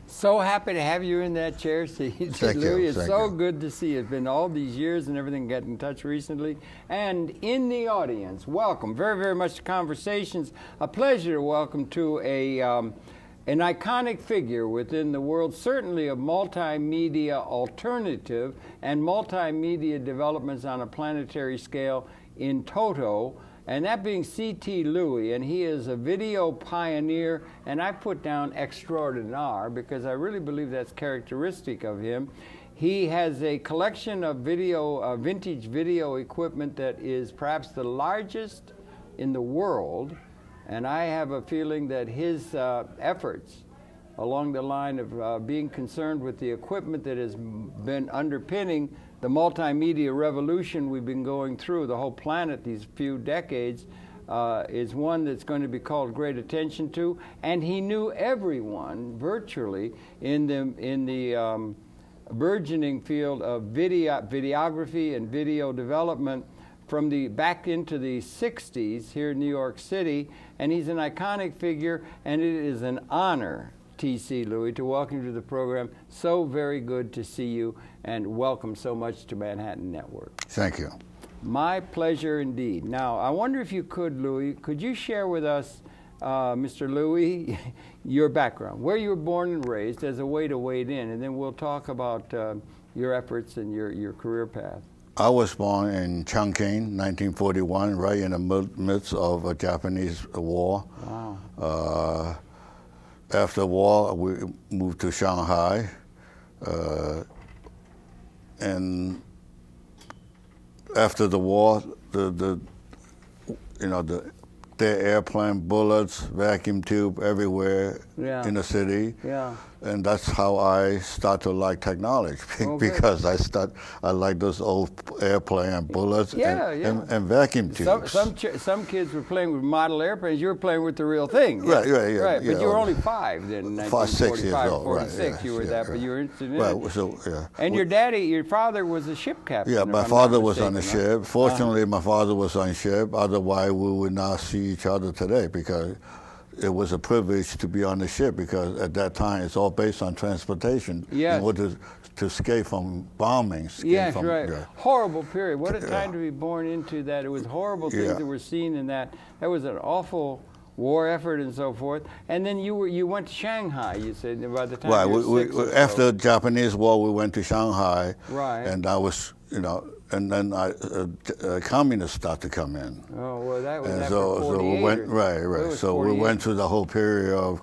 So happy to have you in that chair seat, Louis. It's so good to see you. It's been all these years and everything, got in touch recently. And in the audience, welcome very, very much to Conversations. A pleasure to welcome to an iconic figure within the world, certainly of multimedia alternative and multimedia developments on a planetary scale in toto. And that being CTL Lui, and he is a video pioneer, and I put down extraordinaire because I really believe that's characteristic of him. He has a collection of video, vintage video equipment that is perhaps the largest in the world, and I have a feeling that his efforts along the line of being concerned with the equipment that has been underpinning the multimedia revolution we've been going through, the whole planet these few decades, is one that's going to be called great attention to. And he knew everyone virtually in the burgeoning field of videography and video development from back into the 60s here in New York City. And he's an iconic figure, and it is an honor, TC Lui, to welcome you to the program. So very good to see you, and welcome so much to Manhattan Network. Thank you. My pleasure indeed. Now, I wonder if you could, Louis, could you share with us, Mr. Louis, your background, where you were born and raised as a way to wade in, and then we'll talk about your efforts and your career path. I was born in Chungking, 1941, right in the midst of a Japanese war. Wow. After the war, we moved to Shanghai, and after the war, their airplane bullets, vacuum tube everywhere in the city. Yeah. And that's how I start to like technology, because I like those old airplane and bullets and vacuum tubes. Some kids were playing with model airplanes. You were playing with the real thing. Right. But you were only 5 then, in 6 years old. 46, you were that, but you were interested in it. So, and your father was a ship captain. Yeah, my father was on the ship. Fortunately, my father was on the ship. Otherwise, we would not see each other today, because it was a privilege to be on the ship, because at that time it's all based on transportation. Yes. In order to escape from bombing. Horrible period. What a time to be born into that. It was horrible things that were seen in that. That was an awful war effort and so forth. And then you went to Shanghai, you said, by the time you were 6 or so. After the Japanese war, we went to Shanghai. Right. And I was, and then communists started to come in. Oh, well, that was after 48. So we went, So we went through the whole period of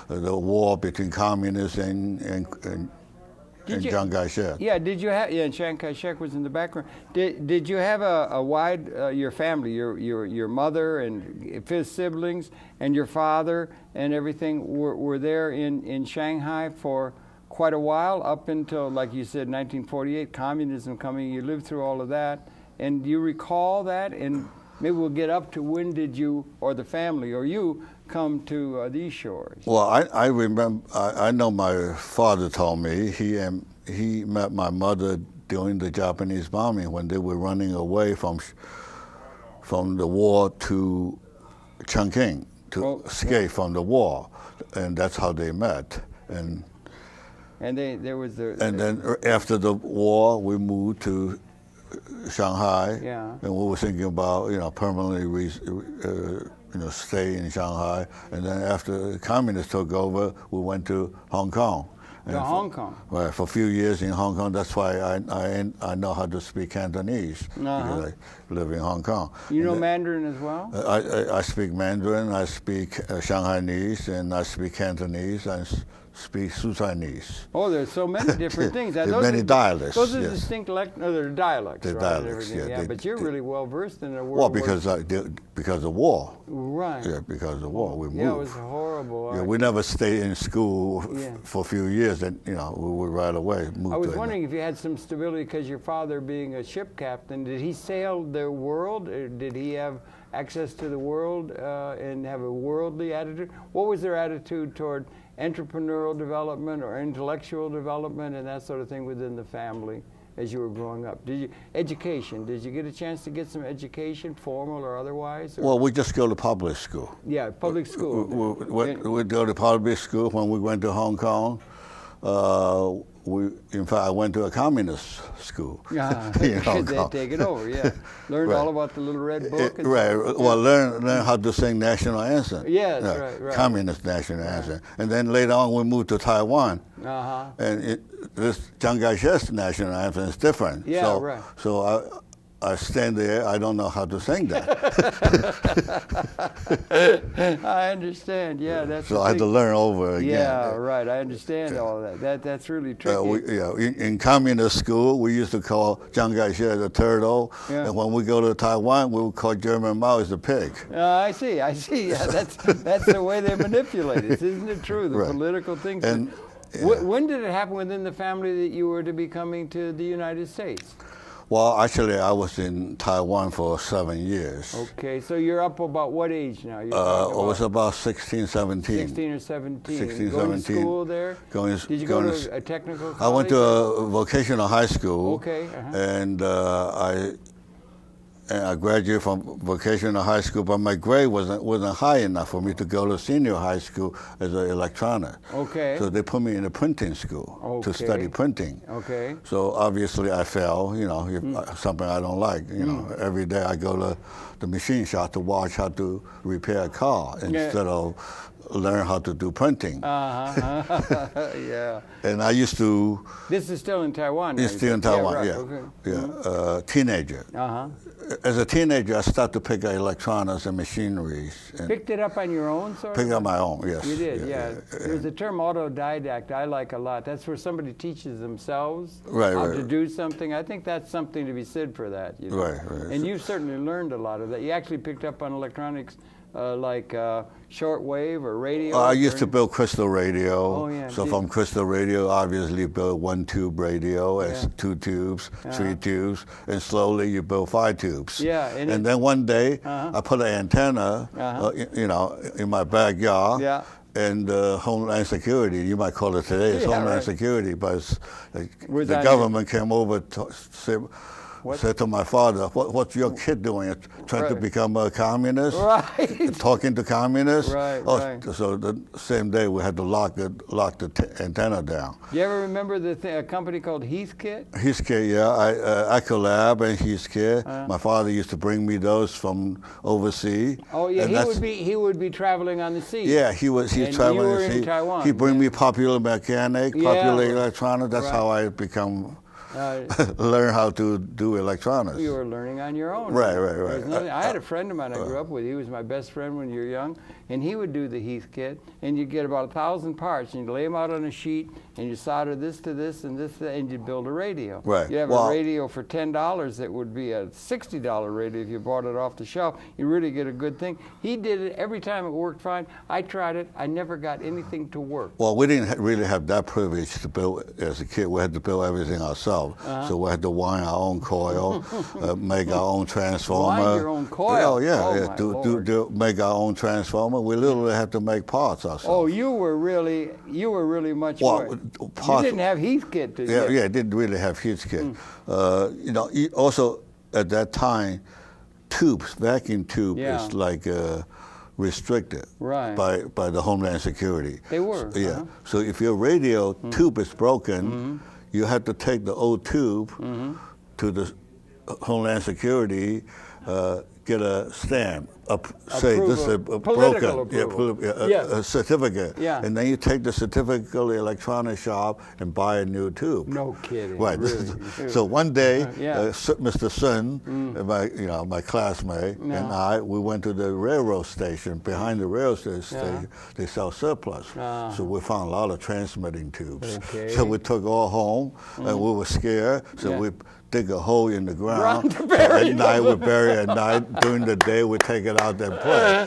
the war between communists and Chiang Kai-shek. Yeah, did you have? Yeah, Chiang Kai-shek was in the background. Did you have a wide your family, your mother and 5 siblings and your father and everything were there in Shanghai for quite a while, up until, like you said, 1948, communism coming. You lived through all of that, and do you recall that? And maybe we'll get up to when did you, or the family, or you, come to these shores? Well, I remember. I know my father told me he met my mother during the Japanese bombing when they were running away from the war to Chungking to escape from the war, and that's how they met. And then after the war, we moved to Shanghai. Yeah. And we were thinking about permanently stay in Shanghai. And then after the communists took over, we went to Hong Kong. Hong Kong. Right, for a few years in Hong Kong. That's why I know how to speak Cantonese, because I live in Hong Kong. You know Mandarin as well? I speak Mandarin, I speak Shanghainese, and I speak Cantonese, and speak Susanese. Oh, there's so many different things. There are many dialects. Those are distinct they're dialects. They're dialects, but you're really well versed in the world. Well, because of war. Right. Yeah, because of war, we moved. Yeah, it was horrible. Yeah, we never stayed in school for a few years, and we would right away move. I was wondering if you had some stability, because your father, being a ship captain, did he sail the world? Or did he have access to the world and have a worldly attitude? What was their attitude toward entrepreneurial development or intellectual development and that sort of thing within the family as you were growing up? Education, did you get a chance to get some education, formal or otherwise? Or? Well, we just go to public school. Yeah, public school. We go to public school. When we went to Hong Kong, in fact, I went to a communist school. They take it over, yeah. Learned all about the Little Red Book. Right. Well, learn how to sing national anthem. Yes, right. Communist national anthem. And then later on, we moved to Taiwan. And this Chiang Kai-shek's national anthem is different. Yeah, right. So I stand there, I don't know how to sing that. I understand, yeah. That's so I had to learn over again. Yeah, right, I understand all that. That's really tricky. In communist school, we used to call Chiang Kai-shek the turtle, and when we go to Taiwan, we would call German Mao as the pig. I see, yeah, that's the way they manipulate it, isn't it true, the political things. And, when did it happen within the family that you were to be coming to the United States? Well, actually, I was in Taiwan for 7 years. Okay, so you're up about what age now? I was about 16, 17. 16 or 17. 16, going 17. To school there? Did you go to a technical college? I went to a vocational high school. Okay. And I graduated from vocational high school, but my grade wasn't high enough for me to go to senior high school as an electronic. Okay. So they put me in a printing school to study printing. Okay. So obviously I fell, something I don't like. Every day I go to the machine shop to watch how to repair a car instead of learn how to do printing. Yeah. And I used to... This is still in Taiwan. It's still in Taiwan, Teenager. As a teenager, I started to pick up electronics and machineries. And picked it up on your own, sort of? Picked up my own, yes. You did, yeah. There's a term autodidact I like a lot. That's where somebody teaches themselves how to do something. I think that's something to be said for that. Right. And you've certainly learned a lot of that. You actually picked up on electronics like shortwave or radio? I used to build crystal radio. So from crystal radio, obviously build 1-tube radio, as 2 tubes, 3 tubes, and slowly you build 5 tubes. And then one day, I put an antenna, in my backyard. And Homeland Security, you might call it today, it's Homeland Security, but the government came over to say, said to my father, what's your kid doing? Trying to become a communist? Talking to communists? So the same day we had to lock the antenna down. You ever remember a company called Heathkit? Heathkit, yeah. Ecolab and Heathkit. My father used to bring me those from overseas. Oh yeah, he would be traveling on the sea. Yeah, he's traveling on the sea. In Taiwan. He'd bring me Popular Mechanic, Popular Electronics. That's how I become... learn how to do electronics. You were learning on your own. Right. I had a friend of mine I grew up with. He was my best friend when you were young, and he would do the Heathkit, and you'd get about 1,000 parts, and you'd lay them out on a sheet, and you solder this to this and this to that, and you'd build a radio. You'd have a radio for $10 that would be a $60 radio if you bought it off the shelf. You really get a good thing. He did it every time. It worked fine. I tried it. I never got anything to work. Well, we didn't really have that privilege to build as a kid. We had to build everything ourselves. So we had to wind our own coil, make our own transformer. Wind your own coil? Make our own transformer. We literally had to make parts ourselves. Oh, you were really much more. You didn't have Heathkit, did you? Yeah, I didn't really have Heathkit. Also at that time, vacuum tube is like restricted by the Homeland Security. They were. So if your radio tube is broken, you had to take the old tube to the Homeland Security, get a stamp, say this is broken, a certificate, and then you take the certificate, go to the electronics shop, and buy a new tube. No kidding. Right. Really? So one day, Mr. Sun, my classmate, and I, we went to the railroad station. Behind the railroad station, they sell surplus. So we found a lot of transmitting tubes. So we took all home, and we were scared. So we dig a hole in the ground. At night we bury it. At night, during the day we take it out and play.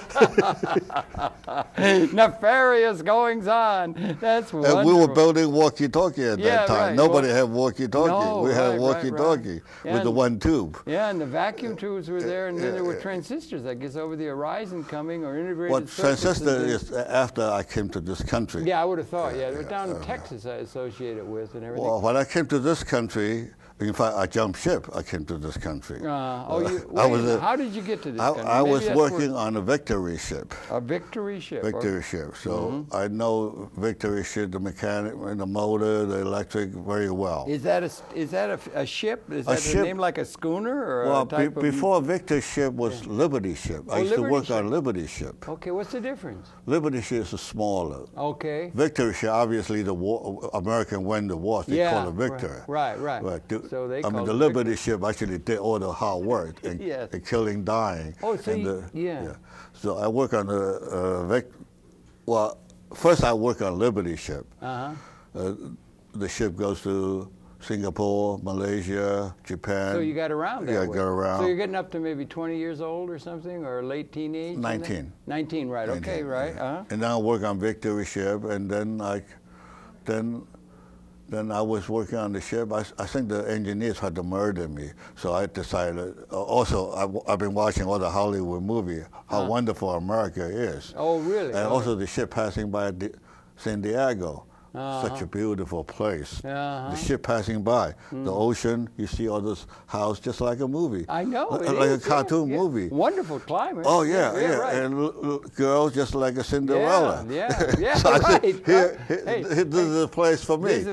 Nefarious goings on. That's wonderful. And we were building walkie-talkie at that time. Nobody had walkie-talkie. No, we had walkie-talkie with the 1 tube. Yeah, and the vacuum tubes were there, and then there were transistors, I guess, over the horizon coming, or integrated circuits. Transistor is after I came to this country. Yeah, I would have thought. They were down in Texas I associate it with and everything. Well, when I came to this country, in fact, I jumped ship. I came to this country. How did you get to this country? I was working on a Victory ship. A Victory ship. Victory ship. So I know Victory ship, the mechanic, the motor, the electric very well. Is that a ship? Is that a name like a schooner or well, a type of? Before Victory ship was Liberty ship. I used to work on Liberty ship. Okay, what's the difference? Liberty ship is smaller. Okay. Victory ship, obviously, the war, American win the war. They call it Victory. Right. So they the Liberty ship actually did all the hard work and, and killing, dying. Oh, so So I work on the well, first I work on Liberty ship. The ship goes to Singapore, Malaysia, Japan. So you got around that way. Yeah, I got around. So you're getting up to maybe 20 years old or something, or late teenage? 19. 19, right. 19, okay, right. Yeah. And then I work on Victory ship, and then I was working on the ship. I think the engineers had to murder me, so I decided. Also, I've been watching all the Hollywood movies, how wonderful America is. Oh, really? And also the ship passing by San Diego. Such a beautiful place. The ship passing by, the ocean, you see all this house just like a movie. I know. Like a cartoon movie. Wonderful climate. Oh, yeah. Right. And girls just like a Cinderella. Yeah, so I right. This is a place for me.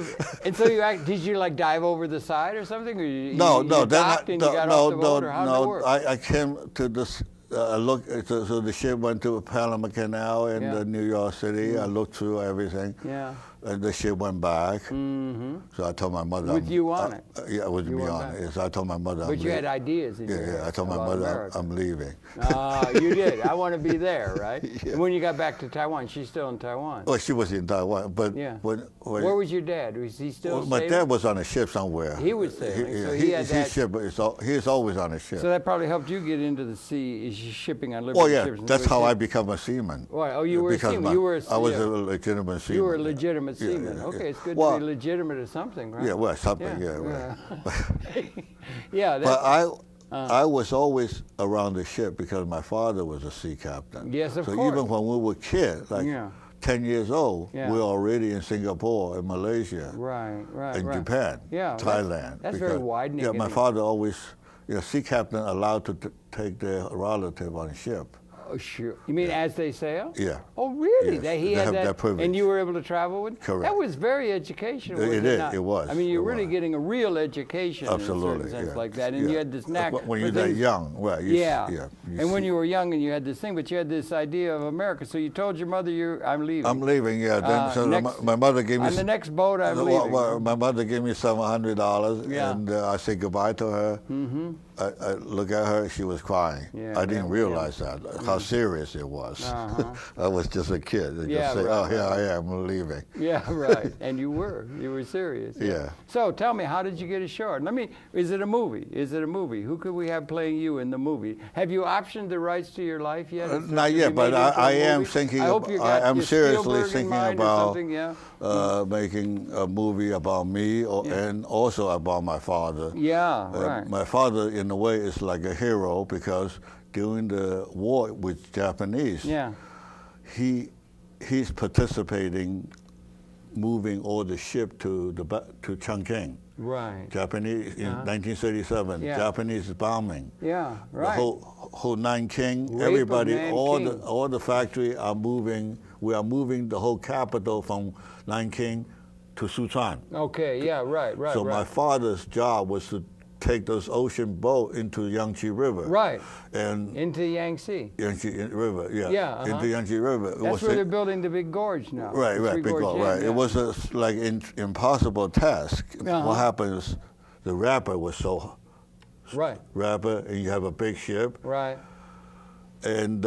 And so did you like dive over the side or something? Or you docked and you got off the boat, or how'd that work? I came to this. So the ship went to Panama Canal in New York City. I looked through everything. Yeah. And the ship went back. So I told my mother. With you on it? Yeah, with me on it. So I told my mother. But you had ideas. I told my mother I'm leaving. You did. I want to be there, right? And when you got back to Taiwan, she's still in Taiwan. Well, she was in Taiwan, but where was your dad? Was he still? Well, my dad was on a ship somewhere. He was sailing. So he had that. He's always on a ship. So that probably helped you get into the sea, shipping on Liberty ships. That's how I became a seaman. Right. Oh, you were a seaman. I was a legitimate seaman. You were a legitimate seaman. Okay, it's good to be legitimate or something, right? Yeah, well, something. But I was always around the ship because my father was a sea captain. Yes, of course. So even when we were kids, 10 years old, we were already in Singapore and Malaysia. And Japan, Thailand. That's very widening. Yeah, my father always, sea captain allowed to take their relative on a ship. Oh, sure. You mean as they sail? Yeah. Oh, really? Yes. He had that privilege. And you were able to travel with? Correct. That was very educational. It was. I mean, you're really getting a real education Absolutely, in a certain sense like that. And you had this knack. When you're that young, and when you were young and you had this thing, but you had this idea of America. So you told your mother, I'm leaving. I'm leaving, my mother gave me... On the next boat, I'm leaving. My mother gave me $700, and I said goodbye to her. I look at her, she was crying. I didn't realize that, how serious it was. I was just a kid. And just say, here I am, I'm leaving. Yeah, right. And you were serious. Yeah. So tell me, how did you get ashore? Is it a movie? Who could we have playing you in the movie? Have you optioned the rights to your life yet? Not yet, but I am thinking, I'm seriously thinking about making a movie about me and also about my father. My father, in a way, is like a hero because during the war with Japanese, he's participating, moving all the ship to Chungking. Right. Japanese in 1937. Japanese bombing. Yeah. Right. The whole Nanking, everybody, all the factory are moving. We are moving the whole capital from Nanking to Sichuan. Okay. Yeah. Right. So my father's job was to take those ocean boat into Yangtze River. Right. And into Yangtze. Yangtze River, into Yangtze River. That's where they're building the big gorge now. Right, big gorge, right. It was a impossible task. What happened is the wrapper was so wrapper, and you have a big ship. Right. And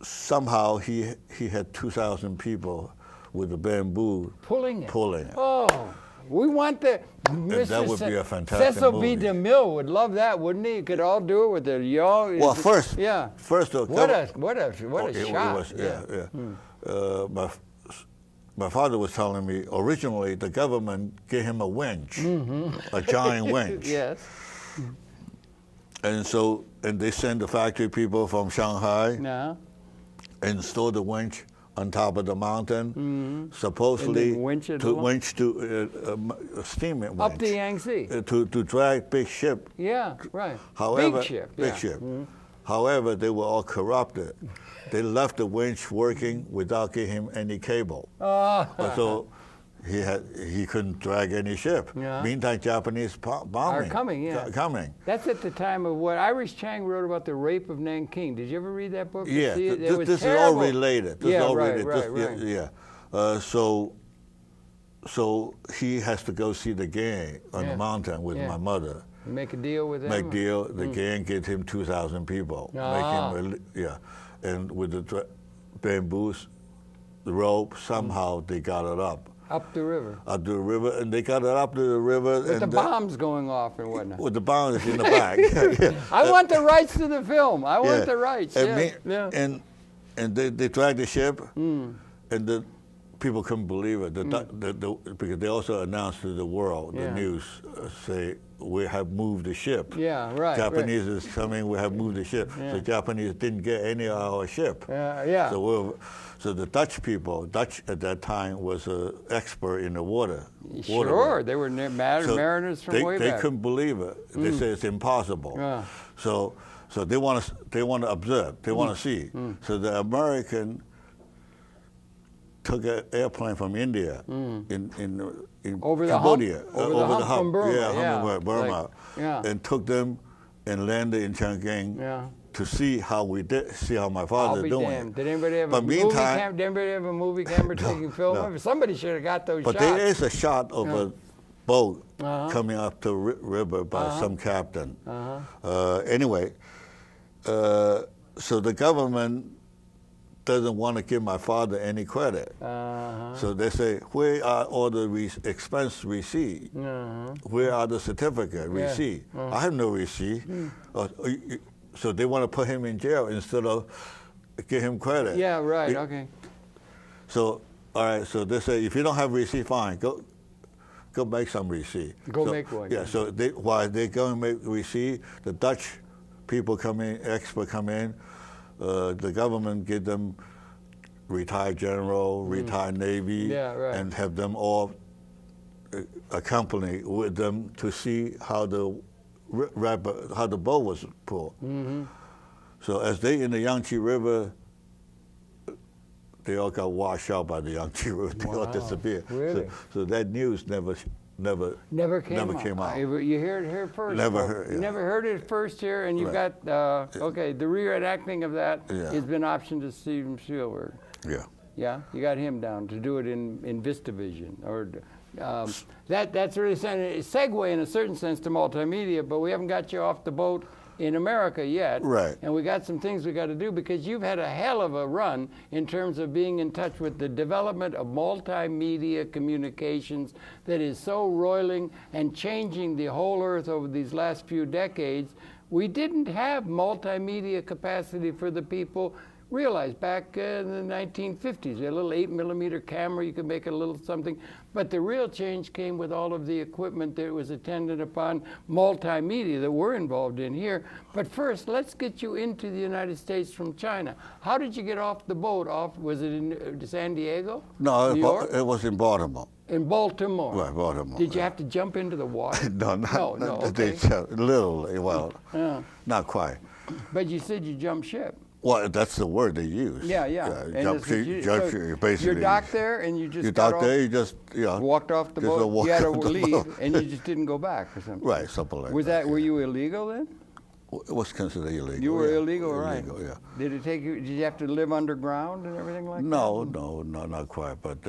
somehow he had 2,000 people with the bamboo pulling it. Oh. We want the that would be a fantastic Cecil movie. B. DeMille would love that, wouldn't he? You could all do it with the young. Well, first, what a shot! My father was telling me originally the government gave him a winch, a giant winch. Yes. And they sent the factory people from Shanghai, installed the winch on top of the mountain, supposedly to winch to steam it up the Yangtze to drag big ship. Yeah, right. However, big ship. However, they were all corrupted. They left the winch working without giving him any cable. So he couldn't drag any ship. Yeah. Meantime, Japanese bombing are coming. Yeah, coming. That's at the time of what Iris Chang wrote about the rape of Nanking. Did you ever read that book? Yeah, this is all related. This is all related. Right. Yeah. So he has to go see the gang on the mountain with my mother. Make a deal with them. Make deal. The gang get him 2,000 people. Make him and with the bamboos, the rope, somehow they got it up. Up the river. Up the river, and they got it up to the river. With the bombs going off and whatnot. With the bombs in the back. I want the rights to the film. I want the rights. And they dragged the ship, and the people couldn't believe it. Because they also announced to the world, the news, say, we have moved the ship. Yeah, right. Japanese is coming, we have moved the ship. So Japanese didn't get any of our ship. So the Dutch people, at that time was an expert in the water. Sure, they were mariners from way back. They couldn't believe it. They said it's impossible. So they want to observe, they want to see. So the American took an airplane from India in over Cambodia, over the hump from Burma, Burma, and took them and landed in Chungking to see how my father doing. Damned. Did anybody have a movie camera taking film of it? Somebody should have got those shots. But there is a shot of a boat coming up the river by some captain. Anyway, so the government doesn't want to give my father any credit. So they say, where are all the expense receipt? Where are the certificate receipt? I have no receipt. So they want to put him in jail instead of give him credit. Yeah, right, okay. So, all right, so they say, if you don't have receipt, fine, go make some receipt. Make one. Yeah, so while they go and make receipt, the Dutch people come in, experts come in, the government give them retired general, retired Navy, and have them all accompany with them to see how the boat was pulled. So as they in the Yangtze River, they all got washed out by the Yangtze River. They all disappeared. Really? So that news never came out. You hear it here first. You never heard it first here, and you've got the reenacting of that has been optioned to Steven Spielberg. Yeah, you got him down to do it in VistaVision, or that's really a segue in a certain sense to multimedia. But we haven't got you off the boat in America yet. Right. And we got some things we got to do, because you've had a hell of a run in terms of being in touch with the development of multimedia communications that is so roiling and changing the whole earth over these last few decades. We didn't have multimedia capacity for the people. Realize back in the 1950s, a little 8mm camera, you could make a little something. But the real change came with all of the equipment that was attendant upon multimedia that we're involved in here. But first, let's get you into the United States from China. How did you get off the boat? Was it in San Diego? No, it was in Baltimore. In Baltimore? Right, Baltimore. Did you have to jump into the water? No, okay. Literally, well, not quite. But you said you jumped ship. Well, that's the word they use. Yeah. Jump ship, basically. You're docked there, and you just walked off the boat. You had to leave, and you just didn't go back or something. Right, something like that. Were you illegal then? It was considered illegal. You were illegal, right? Illegal, yeah. Did it take you? Did you have to live underground and everything like that? No, not quite. But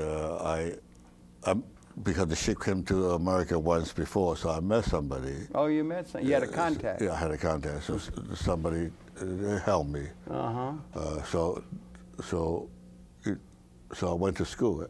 because the ship came to America once before, so I met somebody. Oh, you met somebody? You had a contact? Yeah, I had a contact. So somebody helped me. So I went to school.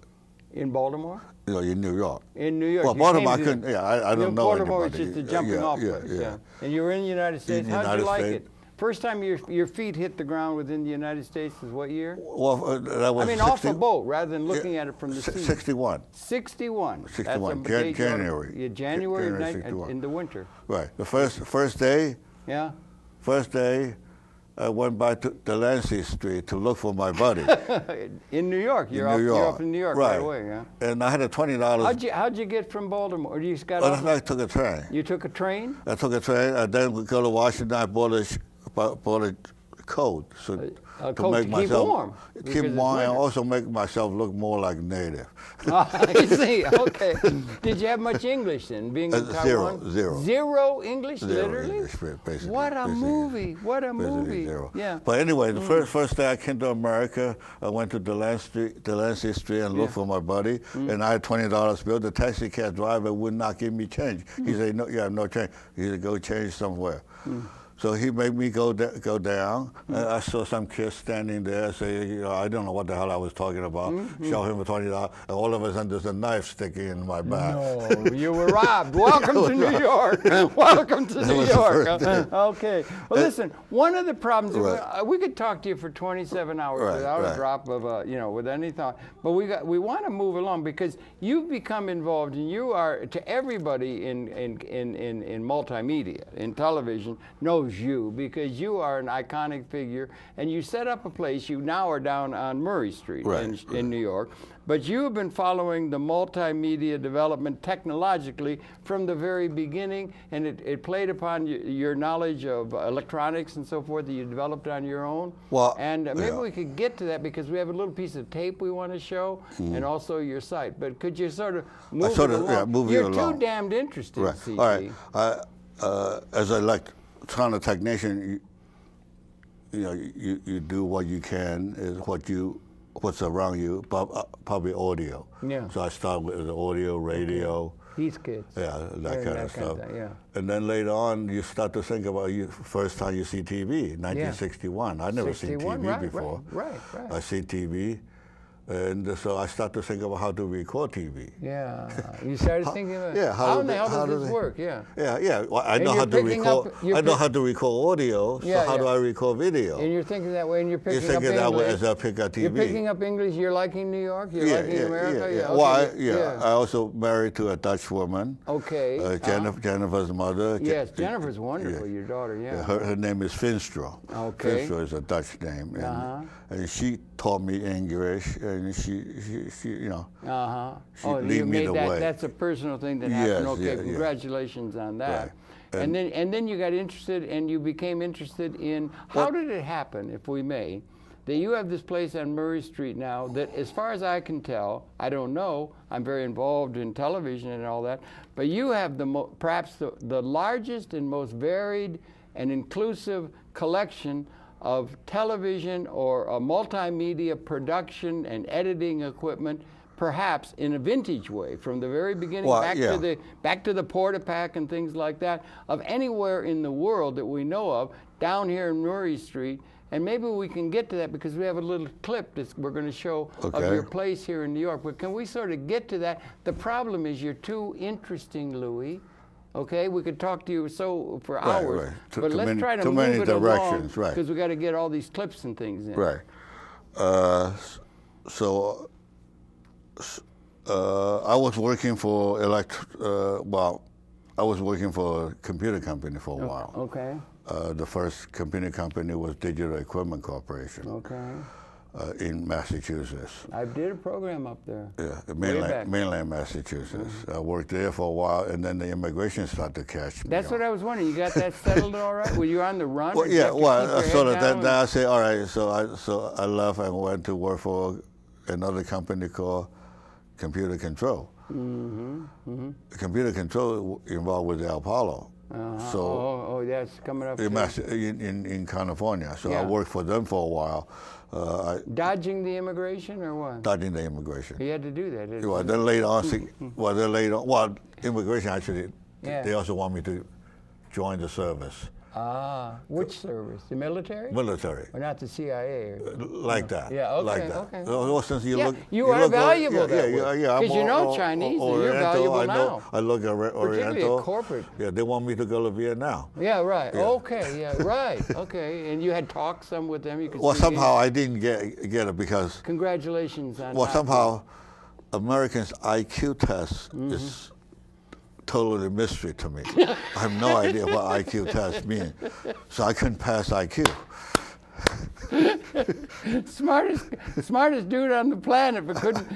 In Baltimore? In New York. In New York. Well, Baltimore, I couldn't. I don't know Baltimore anybody. was just a jumping off place. Yeah. And you were in the United States. How'd you like it? First time your feet hit the ground within the United States is what year? Well, that was off a boat rather than looking at it from the sea. 61. 61. January. Yeah, January 61. In the winter. Right. The first day. Yeah. First day, I went by to Delancey Street to look for my buddy. In New York? You're off in New York right away, yeah? And I had a $20. How'd you get from Baltimore? You just got I took a train. You took a train? I took a train. I then would go to Washington. I bought a coat to make myself warm. Keep warm and also make myself look more like native. I see. Okay. Did you have much English then? Being in Taiwan? Zero. Zero English, Zero literally? English, basically. What a movie! What a movie! Zero. Yeah. But anyway, the first day I came to America, I went to Delancey Street and looked for my buddy, and I had $20 bill. The taxi cab driver would not give me change. He said, "No, you have no change." He said, "Go change somewhere." So he made me go down. I saw some kid standing there. Say, I don't know what the hell I was talking about. Show him a $20, and all of a sudden there's a knife sticking in my back. No, you were robbed. Welcome to New York. Welcome to New York. Okay. Well, listen. One of the problems we could talk to you for 27 hours without a drop of with any thought. But we want to move along because you've become involved, and you are to everybody in multimedia, in television knows you because you are an iconic figure, and you set up a place. You now are down on Murray Street in New York, but you have been following the multimedia development technologically from the very beginning, and it played upon your knowledge of electronics and so forth that you developed on your own. Well, and maybe we could get to that because we have a little piece of tape we want to show, and also your site. But could you sort of move it along? You're too damned interested, CT. All right. As I like. Trying a technician, you do what you can, is what's around you, probably audio. Yeah. So I start with audio, radio. These kids. Yeah, that kind of stuff. And then later on, you start to think about first time you see TV, 1961. I'd never seen TV before. Right. I see TV. And so I start to think about how to record TV. Yeah, you started thinking about how in the hell does this work? Yeah. Well, I know how to record. I know how to record audio. So how do I record video? And you're thinking that way, and you're picking up English. That way as I pick up TV. You're picking up English. You're liking New York. You're liking America. Yeah. Okay. Well, I also married to a Dutch woman. Okay. Jennifer's mother. Yes, Jennifer's wonderful. Your daughter. Yeah. Her name is Finstra. Okay. Finstra is a Dutch name, and she taught me English. And she lead me the way. That's a personal thing that happened. Okay, congratulations on that. Right. And then you got interested, and you became interested in how did it happen, if we may, that you have this place on Murray Street now that, as far as I can tell, I don't know. I'm very involved in television and all that, but you have perhaps the largest and most varied and inclusive collection of television or a multimedia production and editing equipment, perhaps in a vintage way, from the very beginning back to the Porta-Pack and things like that, of anywhere in the world that we know of, down here in Murray Street. And maybe we can get to that because we have a little clip that we're going to show of your place here in New York. But can we sort of get to that? The problem is you're too interesting, Louis. Okay, we could talk to you for hours, but let's try to move it along because we got to get all these clips and things in. Right. So I was working for I was working for a computer company for a while. Okay. The first computer company was Digital Equipment Corporation. Okay. In Massachusetts. I did a program up there. Yeah, mainland Massachusetts. I worked there for a while, and then the immigration started to catch me. That's what I was wondering. You got that settled all right? Were you on the run? Well, then I say, all right. So I left and went to work for another company called Computer Control. Computer Control involved with the Apollo. So that's coming up in California. So I worked for them for a while. Dodging the immigration or what? Dodging the immigration. You had to do that, didn't you? Then later on, immigration actually, they also want me to join the service. Which service? The military? Military. Or not the CIA? Like that. Yeah, okay, like that. okay. Well, since you are valuable that way. Because you know Chinese, and you're valuable now. I look Oriental. Particularly corporate. Yeah, they want me to go to Vietnam. Yeah, right. Yeah. Okay, yeah, right. Okay, and you had talks some with them? You could somehow I didn't get it because... Congratulations on that. Well, somehow Americans' IQ test is totally mystery to me. I have no idea what IQ test means. So I couldn't pass IQ. smartest dude on the planet, but couldn't.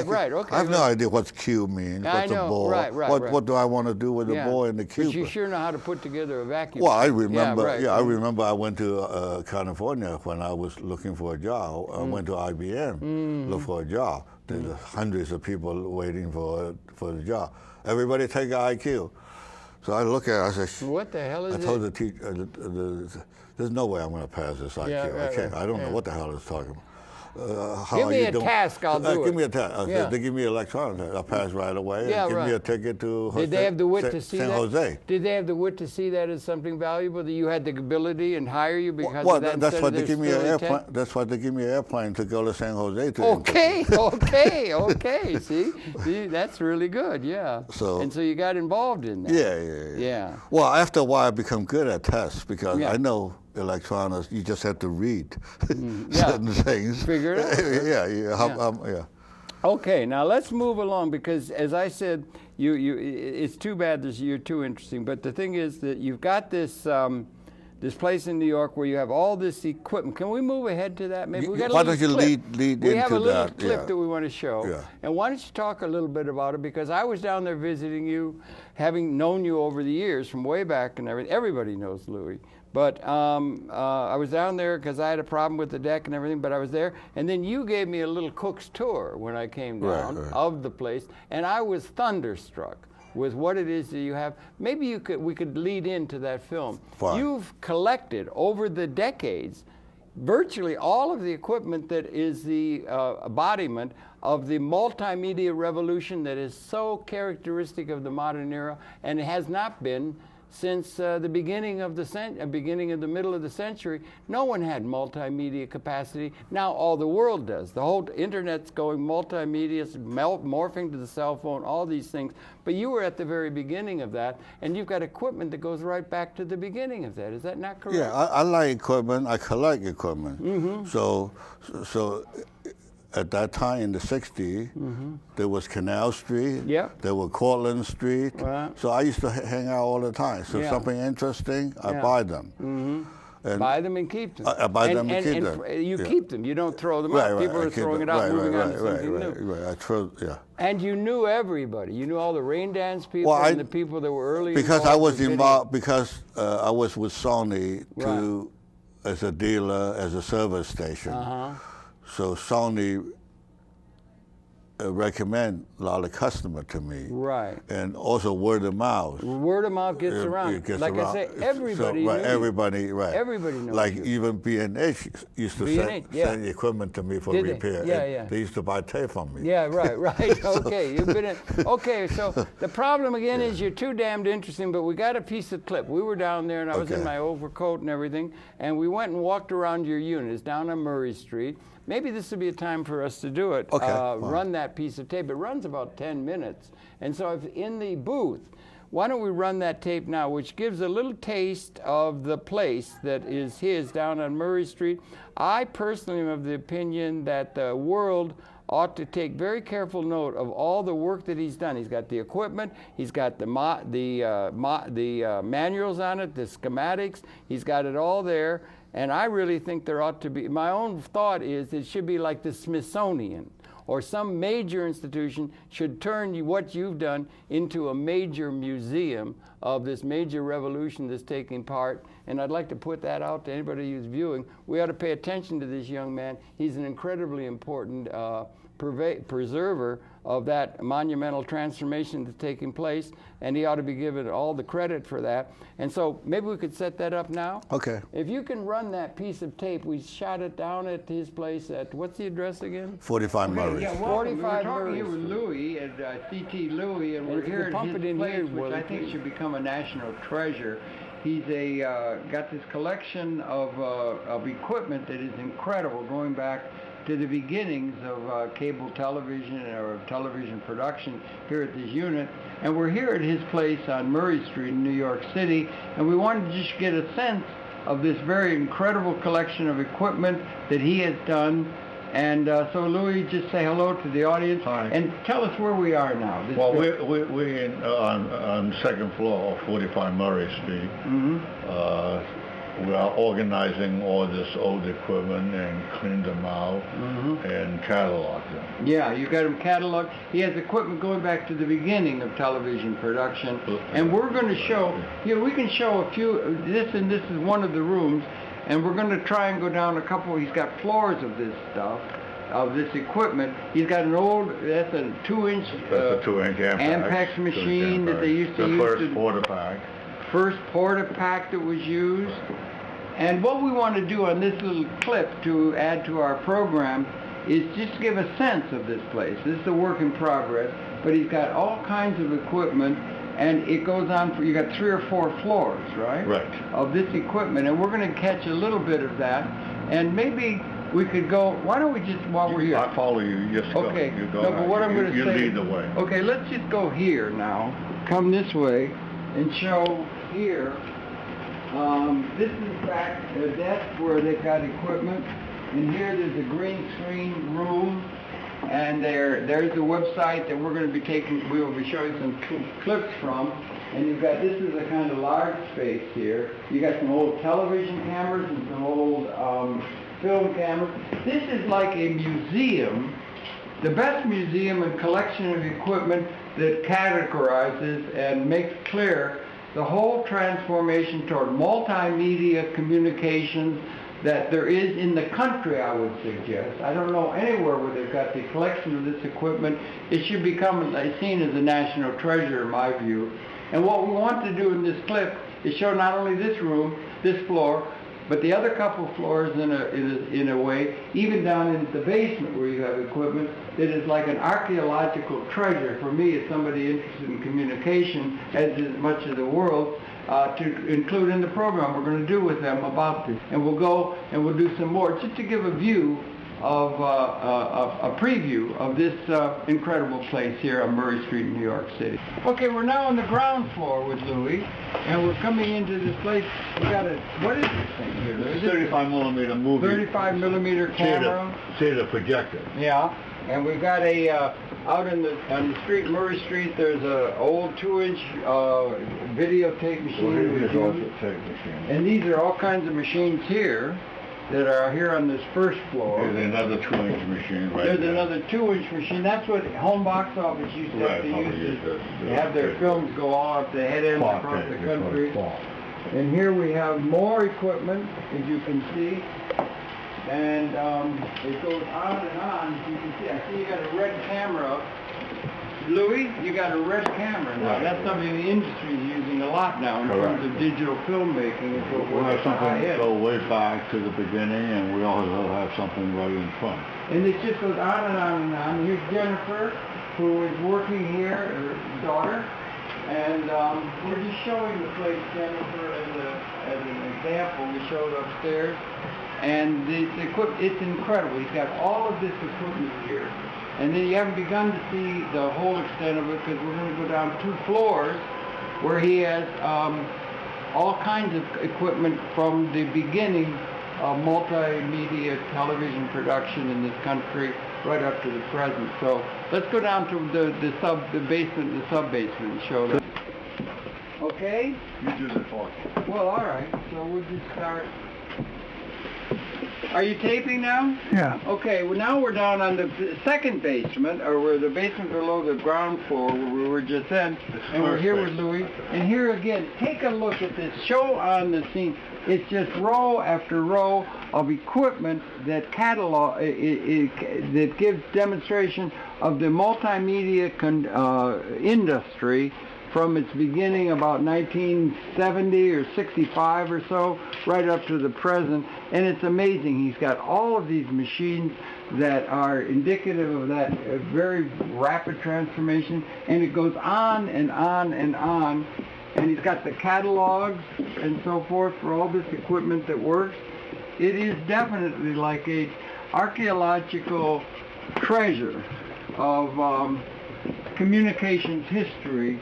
Right. Okay. I have no idea what cube means. What's a ball? Right. What do I want to do with a ball and the cube? But you sure know how to put together a vacuum. Well, I remember. I remember. I went to California when I was looking for a job. I went to IBM, look for a job. There's hundreds of people waiting for the job. Everybody take an IQ. So I look at it, I say, what the hell is it? I told the teacher, there's no way I'm going to pass this IQ. I can't. I don't know what the hell it's talking about. Give me a task, I'll do it. Give me a task. They give me electronics. I pass right away. Give me a ticket to Did they have the wit to see San that? Jose. Did they have the wit to see that as something valuable, that you had the ability and hire you because of that? That's why they give me an airplane. That's why they give me an airplane to go to San Jose to. Okay. See, that's really good. Yeah. So you got involved in that. Yeah. Well, after a while, I become good at tests because I know electronics. You just have to read certain things. Figure it out. Okay, now let's move along because, as I said, it's too bad that you're too interesting. But the thing is that you've got this this place in New York where you have all this equipment. Can we move ahead to that? Maybe we got a why little don't you clip. lead into that? We have a little clip that we want to show. Yeah. And why don't you talk a little bit about it? Because I was down there visiting you, having known you over the years from way back and everything. Everybody knows Louis. But I was down there because I had a problem with the deck and everything, but I was there. And then you gave me a little cook's tour when I came down of the place, and I was thunderstruck with what it is that you have. Maybe we could lead into that film. Fine. You've collected over the decades virtually all of the equipment that is the embodiment of the multimedia revolution that is so characteristic of the modern era, and it has not been since the beginning of the middle of the century. No one had multimedia capacity. Now all the world does. The whole internet's going multimedia, morphing to the cell phone, all these things. But you were at the very beginning of that, and you've got equipment that goes right back to the beginning of that. Is that not correct? Yeah, I like equipment. I collect equipment. So at that time in the 60s, there was Canal Street, there was Cortlandt Street. So I used to hang out all the time. So something interesting, I buy them. And buy them and keep them. I buy them and keep them. You keep them. You don't throw them out. People are throwing it out, moving on to something new. I throw, And you knew everybody. You knew all the rain dance people and the people that were early because I was involved. Because I was with Sony as a dealer, as a service station. So Sony recommend a lot of customers to me. And also word of mouth. Word of mouth gets around. I say, everybody knew. Everybody knows. Like even B&H used to send equipment to me for repair. They used to buy tape from me. Okay, you've been in. Okay, so the problem again is you're too damned interesting, but we got a piece of clip. We were down there and I was in my overcoat and everything, and we went and walked around your unit. It's down on Murray Street. Maybe this would be a time for us to do it. Run that piece of tape. It runs about 10 minutes. And so if in the booth, why don't we run that tape now, which gives a little taste of the place that is his down on Murray Street. I personally am of the opinion that the world ought to take very careful note of all the work that he's done. He's got the equipment, he's got the manuals on it, the schematics, he's got it all there. And I really think there ought to be, my own thought is it should be like the Smithsonian, or some major institution should turn what you've done into a major museum of this major revolution that's taking part. And I'd like to put that out to anybody who's viewing. We ought to pay attention to this young man. He's an incredibly important preserver of that monumental transformation that's taking place, and he ought to be given all the credit for that. And so maybe we could set that up now. Okay. If you can run that piece of tape, we shot it down at his place at, what's the address again? 45 Murray. Yeah, 45 Murray. We're talking here with Louis at CT Lui, and we're here at his place, which I think should become a national treasure. He's got this collection of equipment that is incredible, going back to the beginnings of cable television or television production here at this unit. And we're here at his place on Murray Street in New York City, and we wanted to just get a sense of this very incredible collection of equipment that he has done. And so Louis, just say hello to the audience. Hi. And tell us where we are now. Well, we're on the second floor of 45 Murray Street. we are organizing all this old equipment and clean them out and catalog them. Yeah, you got them cataloged. He has equipment going back to the beginning of television production, and we're going to show. Yeah, we can show a few. This is one of the rooms, and we're going to try and go down a couple. He's got floors of this stuff, of this equipment. He's got an old. That's a 2-inch. That's a 2-inch Ampex machine that they used to use. The first porta-pack. First porta-pack that was used. And what we want to do on this little clip to add to our program is just give a sense of this place. This is a work in progress, but he's got all kinds of equipment, and it goes on for, you got 3 or 4 floors, right? Right. Of this equipment, and we're going to catch a little bit of that, and maybe we could go, why don't we just, while we're here. I'll follow you, just go. Okay, You go no, but what I'm going to say. You lead the way. Okay, let's just go here now, come this way, and show here. This is back a desk where they've got equipment, and here there's a green screen room, and there's a website that we're going to be taking. We will be showing some clips from, and you've got, this is a kind of large space here. You got some old television cameras and some old film cameras. This is like a museum, the best museum and collection of equipment that categorizes and makes clear the whole transformation toward multimedia communications that there is in the country, I would suggest. I don't know anywhere where they've got the collection of this equipment. It should become seen as a national treasure, in my view. And what we want to do in this clip is show not only this room, this floor, but the other couple floors in a way, even down in the basement where you have equipment that is like an archaeological treasure for me as somebody interested in communication, as is much of the world, to include in the program we're going to do with them about this. And we'll go and we'll do some more, just to give a view of a preview of this incredible place here on Murray Street in New York City. Okay, we're now on the ground floor with Louis, and we're coming into this place. We got a, what is this thing here? It's 35 millimeter movie. 35 millimeter camera. Theater projector. Yeah, and we've got a out on the street, Murray Street. There's a old 2-inch videotape machine. And these are all kinds of machines here that are here on this first floor. There's another 2-inch machine right there. There's another 2-inch machine. That's what home box office used to have to use to have their films go all up the head ends across the country. And here we have more equipment, as you can see. And it goes on and on, as you can see. I see you got a red camera. Louis, you got a red camera now. That's something the industry is using a lot now in terms of digital filmmaking and so forth. We have something to go way back to the beginning, and we also have something right in front. And it just goes on and on and on. Here's Jennifer, who is working here, her daughter, and we're just showing the place, Jennifer, as an example. We showed upstairs, and the equipment, it's incredible. He's got all of this equipment here. And then you haven't begun to see the whole extent of it, because we're going to go down 2 floors where he has all kinds of equipment from the beginning of multimedia television production in this country right up to the present. So let's go down to the basement and the sub-basement and show them. Okay? You do the talking. Well, all right. So we'll just start. Are you taping now? Yeah. Okay, well now we're down on the second basement, or we're the basement below the ground floor where we were just in, and we're here with Louis. And here again, take a look at this show on the scene. It's just row after row of equipment that that gives demonstration of the multimedia industry from its beginning about 1970 or 65 or so, right up to the present. And it's amazing. He's got all of these machines that are indicative of that very rapid transformation, and it goes on and on and on. And he's got the catalogs and so forth for all this equipment that works. It is definitely like a archaeological treasure of communications history,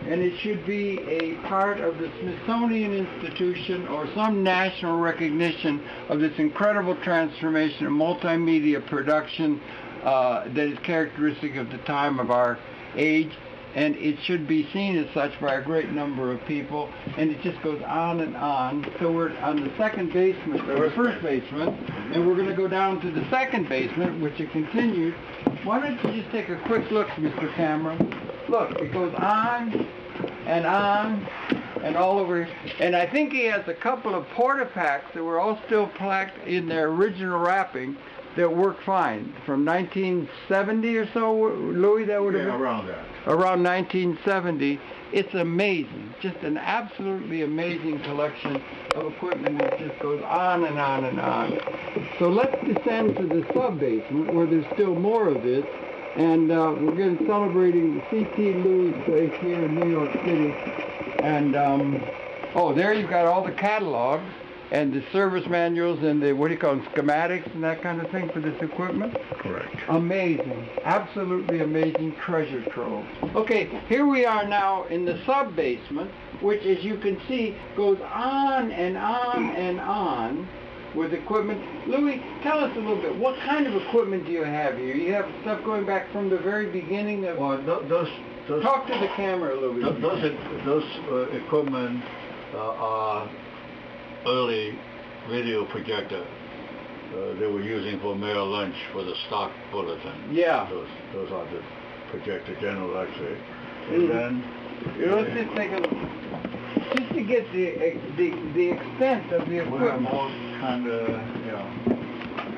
and it should be a part of the Smithsonian Institution or some national recognition of this incredible transformation of multimedia production that is characteristic of the time of our age. and it should be seen as such by a great number of people, and it just goes on and on. So we're on the second basement, or the first basement, and we're going to go down to the second basement, which it continues. Why don't you just take a quick look, Mr. Camera? Look, it goes on and all over. And I think he has a couple of porta packs that were all still packed in their original wrapping that work fine, from 1970 or so, Louis, that would have been? Around that. Around 1970. It's amazing, just an absolutely amazing collection of equipment that just goes on and on and on. So let's descend to the sub-basement where there's still more of this, and we're going to be celebrating the CTL Lui place here in New York City. And, oh, there you've got all the catalogs and the service manuals and the, what do you call them, schematics and that kind of thing for this equipment? Correct. Amazing. Absolutely amazing treasure trove. Okay, here we are now in the sub-basement, which, as you can see, goes on and on and on with equipment. Louis, tell us a little bit. What kind of equipment do you have here? You have stuff going back from the very beginning of... Well, those talk to the camera, Louis. Those equipment are early video projector they were using for Merrill Lynch for the stock bulletin. Yeah. Those are the projector General Electric. And then let's just take a look. Just to get the extent of the equipment. We have all kind of,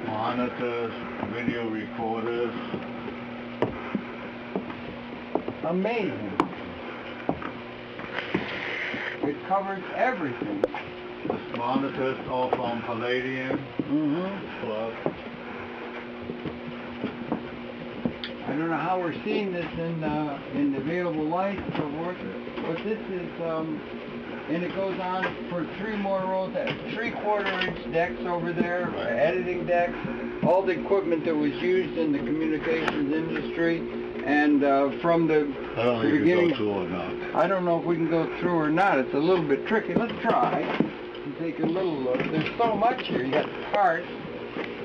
monitors, video recorders. Amazing. It covers everything. The monitors all from palladium. Plus. I don't know how we're seeing this in the available light and so forth, but this is, and it goes on for 3 more rows, 3/4-inch decks over there, editing decks, all the equipment that was used in the communications industry, and from the beginning. Go through or not. I don't know if we can go through or not. It's a little bit tricky. Let's try and take a little look. There's so much here. You got the parts,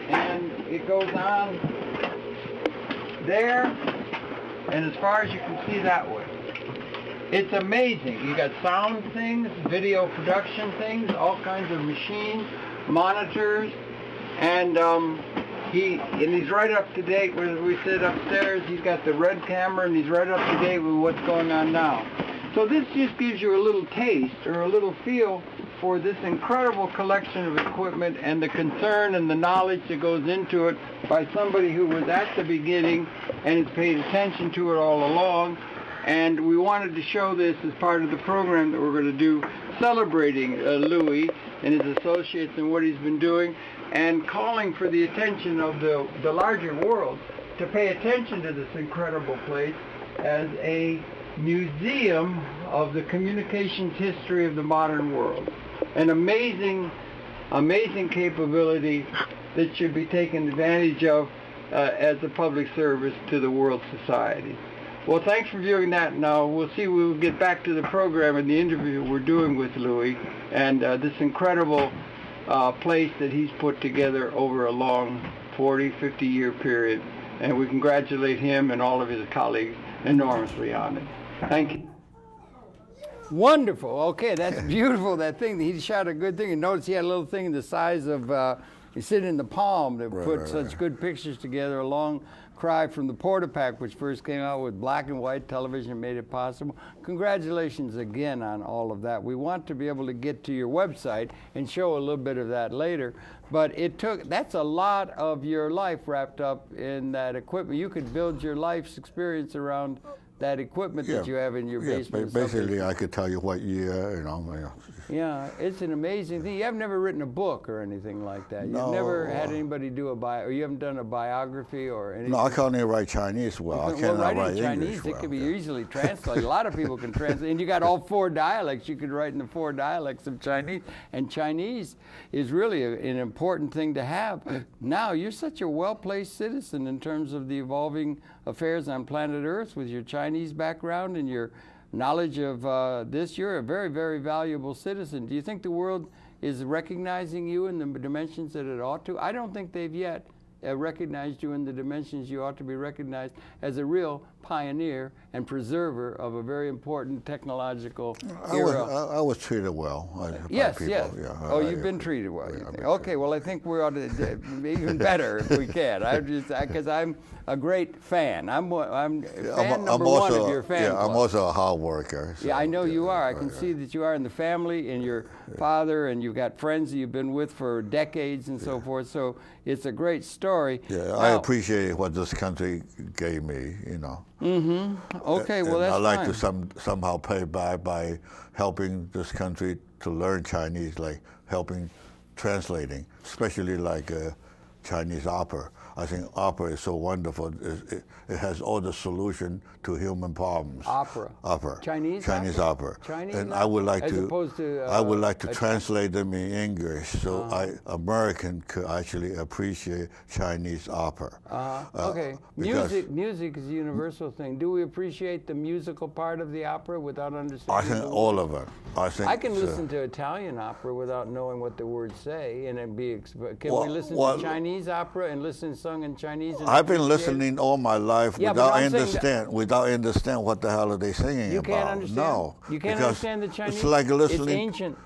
and it goes on there, and as far as you can see that way. It's amazing. You got sound things, video production things, all kinds of machines, monitors, and he's right up to date. When we sit upstairs, he's got the red camera, and he's right up to date with what's going on now. So this just gives you a little taste or a little feel for this incredible collection of equipment and the concern and the knowledge that goes into it by somebody who was at the beginning and has paid attention to it all along. And we wanted to show this as part of the program that we're going to do, celebrating Louis and his associates and what he's been doing, and calling for the attention of the larger world to pay attention to this incredible place as a museum of the communications history of the modern world. An amazing, amazing capability that should be taken advantage of as a public service to the world society. Well, thanks for viewing that. Now, we'll get back to the program and the interview we're doing with Louis and this incredible place that he's put together over a long 40, 50-year period. And we congratulate him and all of his colleagues enormously on it. Thank you. Wonderful. Okay, that's beautiful, that thing. He shot a good thing. And notice he had a little thing the size of, he sit in the palm that put such good pictures together. A long cry from the Portapack, which first came out with black and white television, made it possible. Congratulations again on all of that. We want to be able to get to your website and show a little bit of that later. But that's a lot of your life wrapped up in that equipment. You could build your life's experience around that equipment that you have in your basement. Basically, I could tell you what year, Yeah, it's an amazing thing. You have never written a book or anything like that. You've never had anybody do or you haven't done a biography or anything. No, I can't even write Chinese well. I cannot write Chinese. English well. It can be easily translated. A lot of people can translate, and you got all 4 dialects. You could write in the 4 dialects of Chinese, and Chinese is really an important thing to have. Now, you're such a well-placed citizen in terms of the evolving affairs on planet Earth with your Chinese background and your knowledge of this. You're a very, very valuable citizen. Do you think the world is recognizing you in the dimensions that it ought to? I don't think they've yet recognized you in the dimensions you ought to be recognized as a real pioneer and preserver of a very important technological era. I was treated well yes, by people. Yes. Yeah, You've been treated well. Okay, well, I think we ought to even better if we can. Because I'm a great fan. I'm fan number one of your fan club. I'm also a hard worker. So, yeah, I know you are. I can see that you are in the family, and your father, and you've got friends that you've been with for decades and so forth. So it's a great story. Yeah, now, I appreciate what this country gave me, you know. Mm-hmm. Okay, well, that's I like fine. to somehow pay back by helping this country to learn Chinese, like helping translating, especially like Chinese opera. I think opera is so wonderful. It has all the solution to human problems. Opera. Chinese opera. Chinese and opera? I would like As to. Opposed to, I would like to translate them in English, so American could actually appreciate Chinese opera. Okay. Music is a universal thing. Do we appreciate the musical part of the opera without understanding? I think all of it. I can listen to Italian opera without knowing what the words say, and it'd be. Can we listen to Chinese opera and listen sung in Chinese? I've been listening all my life without understand what the hell are they singing you about. Can't understand? No, you can't understand the Chinese. It's like listening. It's ancient.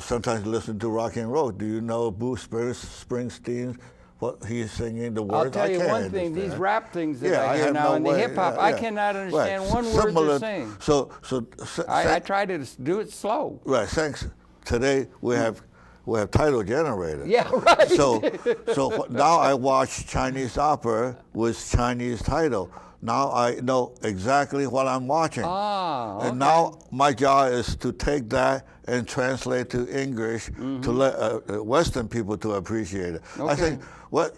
Sometimes listen to rock and roll. Do you know Bruce Springsteen? What he's singing, the words. I'll tell you one thing: these rap things that I hear now in the hip hop, I cannot understand one word they're saying. I try to do it slow. Right. Thanks. Today we have title generators. Yeah, right. So now I watch Chinese opera with Chinese title. Now I know exactly what I'm watching. Okay. And now my job is to take that and translate to English to let Western people to appreciate it. Okay. I think what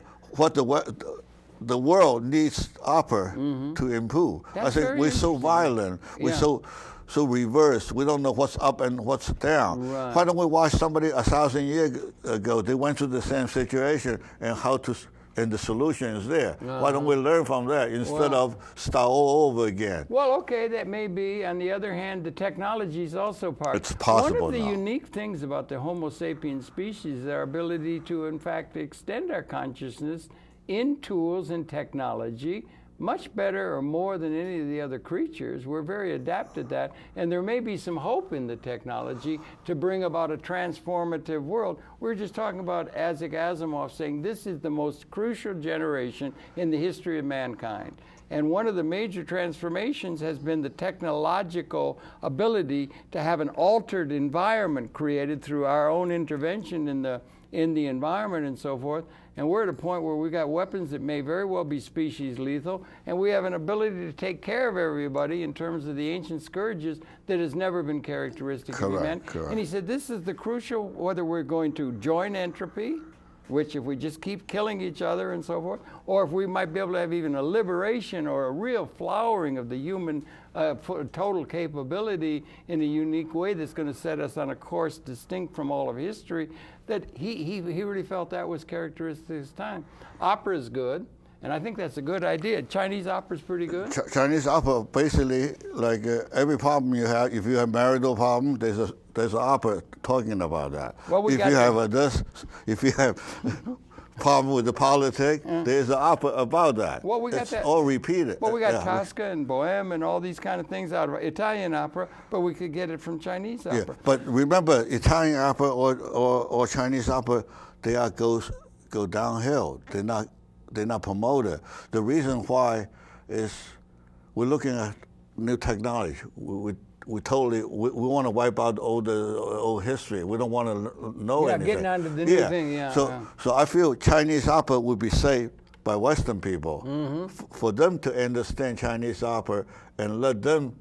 the world needs opera to improve. That's I think we're so violent. We're so reversed. We don't know what's up and what's down. Right. Why don't we watch somebody 1,000 years ago? They went through the same situation and the solution is there. Why don't we learn from that instead of start all over again? Well, okay, that may be. On the other hand, the technology is also part. It's possible. One of the unique things about the Homo sapiens species is our ability to, in fact, extend our consciousness in tools and technology much better or more than any of the other creatures. We're very adept at that, and there may be some hope in the technology to bring about a transformative world. We're just talking about Isaac Asimov saying this is the most crucial generation in the history of mankind. And one of the major transformations has been the technological ability to have an altered environment created through our own intervention in the environment and so forth. And we're at a point where we've got weapons that may very well be species lethal, and we have an ability to take care of everybody in terms of the ancient scourges that has never been characteristic of humanity. And he said this is the crucial, whether we're going to join entropy, which if we just keep killing each other and so forth, or if we might be able to have even a liberation or a real flowering of the human total capability in a unique way that's going to set us on a course distinct from all of history, that he really felt that was characteristic of his time. Opera is good, and I think that's a good idea. Chinese opera is pretty good. Chinese opera, basically, like every problem you have, if you have marital problem, there's an opera talking about that. Well, if you have problem with the politics, there's an opera about that. Well, we got it's that. all repeated. Well, we got Tosca and Bohème and all these kind of things out of Italian opera, but we could get it from Chinese opera. Yeah, but remember, Italian opera or Chinese opera, they go downhill. They're not promoted. The reason why is we're looking at new technology. We want to wipe out old history. We don't want to know anything. Getting onto the new thing. So I feel Chinese opera would be saved by Western people for them to understand Chinese opera and let them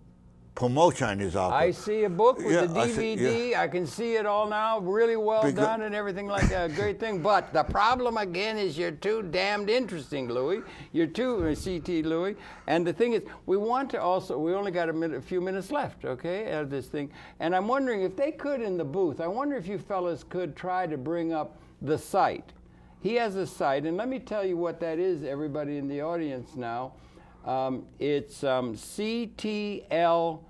promote Chinese opera. I see a book with the DVD. I can see it all now, really well done and everything like that. Great thing. But the problem again is you're too damned interesting, Louis. You're too CT Louis. And the thing is, we only got a few minutes left, okay, out of this thing. And I'm wondering if they could in the booth, I wonder if you fellas could try to bring up the site. He has a site, and let me tell you what that is, everybody in the audience now. It's CTL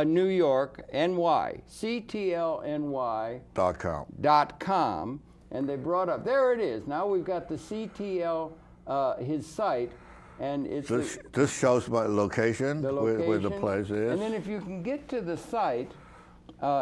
New York, NY, CTLNY.com. And they brought up, there it is. Now we've got the CTL, his site, and it's this shows my location, where the place is. And then if you can get to the site,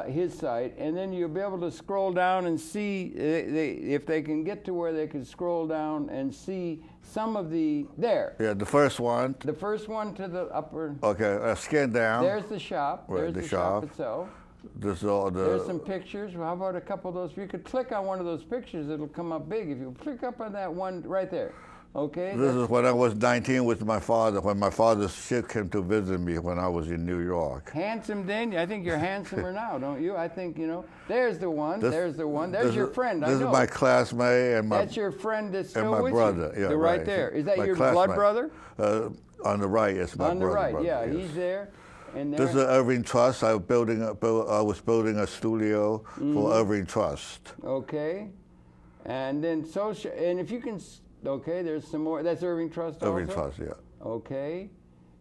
his site, and then you'll be able to scroll down and see if they can get to where they can scroll down and see some of the Yeah, the first one. The first one to the upper. Okay, scan down. There's the shop. Right, There's the shop itself. This is all the. There's some pictures. How about a couple of those? If you could click on one of those pictures, it'll come up big. If you click up on that one right there. Okay. This is when I was 19 with my father, when my father's ship came to visit me when I was in New York. Handsome, then? I think you're handsomer now, don't you? I think, you know, there's the one, there's the one. There's your friend, I know. This is my classmate and my... That's your friend that's still with you. And my brother, yeah, right there. Is that your blood brother? On the right, it's my brother. On the right, brother, yeah, yes. he's there. And this is Irving Trust. I was building a studio for Irving Trust. Okay. And then and if you can... Okay, there's some more. That's Irving Trust also? Irving Trust, yeah. Okay.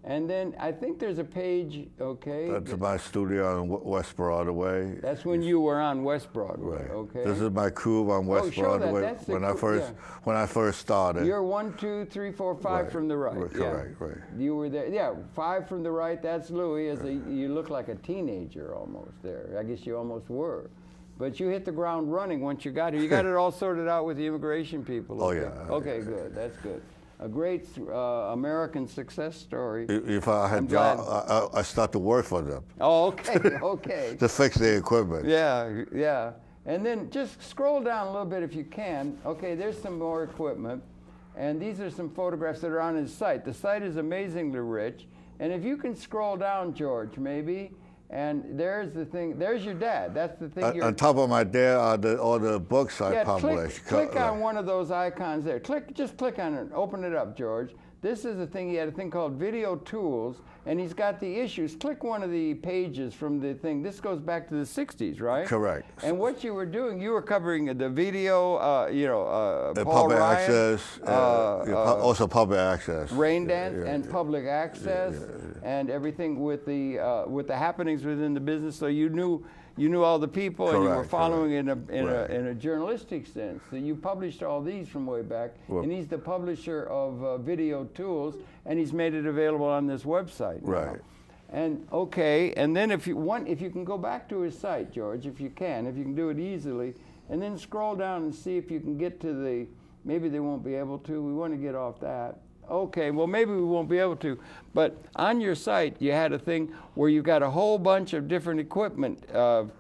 And then I think there's a page, okay. That's my studio on West Broadway. That's when you were on West Broadway, right. Okay. This is my crew on West Broadway when I first started. You're 1, 2, 3, 4, 5 right. from the right. Correct, yeah. right. You were there, yeah, 5 from the right, that's Louis. You look like a teenager almost there. I guess you almost were. But you hit the ground running once you got here. You got it all sorted out with the immigration people. Okay? Oh, yeah. Okay, good. That's good. A great American success story. If I had job, I start to work for them. Oh, okay, okay. To fix the equipment. Yeah, yeah. And then just scroll down a little bit if you can. Okay, there's some more equipment. And these are some photographs that are on his site. The site is amazingly rich. And if you can scroll down, George, maybe. And there's the thing. There's your dad. That's the thing. On top of my dad are all the books I published. Click on one of those icons there. Just click on it. Open it up, George. This is a thing. He had a thing called Video Tools, and he's got the issues. Click one of the pages from the thing. This goes back to the 60s, right? Correct. And what you were doing, you were covering the video, Paul public Ryan, access, also public access, rain dance, and public access, and everything with the happenings within the business. So you knew all the people, and you were following in a journalistic sense. So you published all these from way back, and he's the publisher of Video Tools, and he's made it available on this website now. Right. And okay, and then if you can go back to his site, George, if you can do it easily, and then scroll down and see if you can get to maybe they won't be able to. We want to get off that. Okay, well, maybe we won't be able to, but on your site, you had a thing where you got a whole bunch of different equipment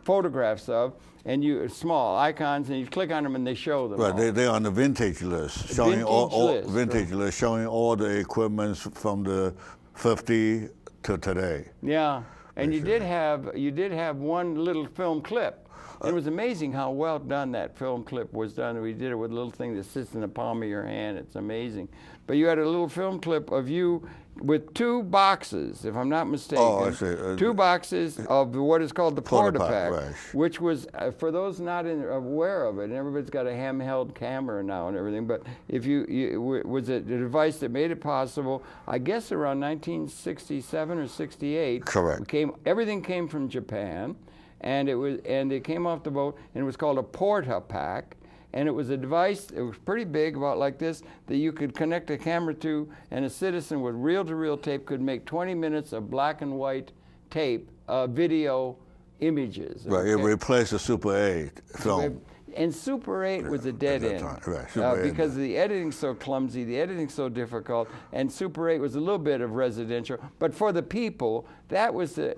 photographs of, and small icons, and you click on them and they show them. Right, they're on the vintage list, showing list, showing all the equipments from the 50 to today. Yeah, and you did have one little film clip. It was amazing how well done that film clip was done. We did it with a little thing that sits in the palm of your hand. It's amazing. But you had a little film clip of you with 2 boxes, if I'm not mistaken. Oh, I see. 2 boxes of what is called the Porta-Pack, right. which was, for those not aware of it, and everybody's got a handheld camera now and everything, but if was a device that made it possible, I guess around 1967 or 68. Correct. Everything came from Japan. And it came off the boat, and it was called a Porta-Pack, and it was a device. It was pretty big, about like this, that you could connect a camera to, and a citizen with reel-to-reel tape could make 20 minutes of black and white tape video images. Right, it replaced the Super 8 film. And Super 8 was a dead end, because the editing's so clumsy, the editing's so difficult, and Super 8 was a little bit of residential. But for the people, that was the